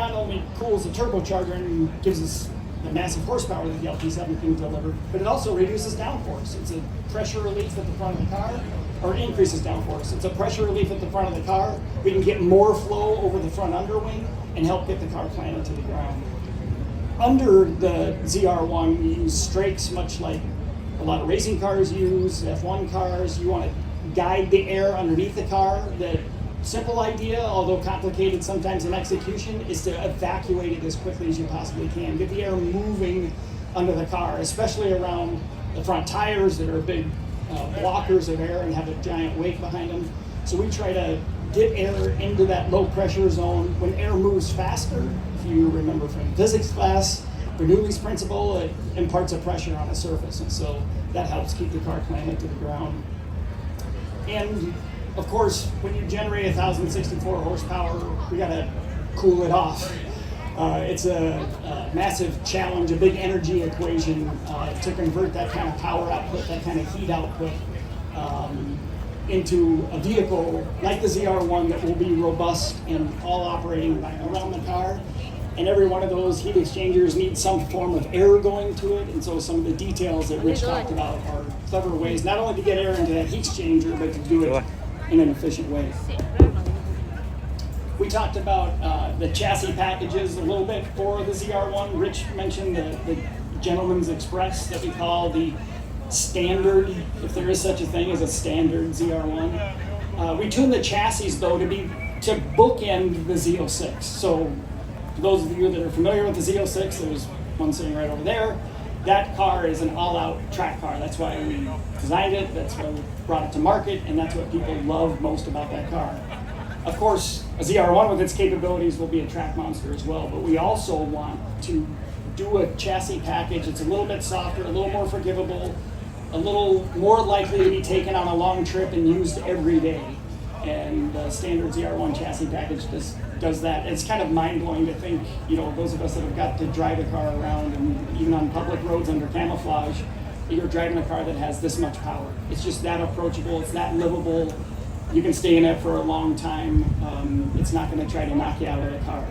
not only cools the turbocharger and gives us the massive horsepower that the LT7 can deliver, but it also reduces downforce. It's a pressure relief at the front of the car, or increases downforce. It's a pressure relief at the front of the car. We can get more flow over the front underwing and help get the car planted to the ground. Under the ZR1, we use strakes, much like a lot of racing cars use, F1 cars. You want to guide the air underneath the car. The simple idea, although complicated sometimes in execution, is to evacuate it as quickly as you possibly can. Get the air moving under the car, especially around the front tires that are big blockers of air and have a giant weight behind them. So we try to get air into that low pressure zone. When air moves faster, if you remember from physics class, Bernoulli's principle, it imparts a pressure on a surface, and so that helps keep the car planted to the ground. And of course, when you generate 1,064 horsepower, we gotta cool it off. It's a massive challenge, a big energy equation to convert that kind of power output, that kind of heat output into a vehicle like the ZR1 that will be robust and all operating around the car. And every one of those heat exchangers needs some form of air going to it, and so some of the details that Rich talked about are clever ways not only to get air into that heat exchanger, but to do it in an efficient way. We talked about the chassis packages a little bit for the ZR1. Rich mentioned the Gentleman's Express that we call the standard, if there is such a thing as a standard ZR1. We tuned the chassis though to bookend the Z06. So for those of you that are familiar with the Z06, there's one sitting right over there. That car is an all-out track car. That's why we designed it, that's why we brought it to market, and that's what people love most about that car. Of course, a ZR1 with its capabilities will be a track monster as well, but we also want to do a chassis package that's a little bit softer, a little more forgivable, a little more likely to be taken on a long trip and used every day. And the standard ZR1 chassis package does that. It's kind of mind-blowing to think, those of us that have got to drive a car around, and even on public roads under camouflage, you're driving a car that has this much power. It's just that approachable, it's that livable. You can stay in it for a long time. It's not going to try to knock you out of the car.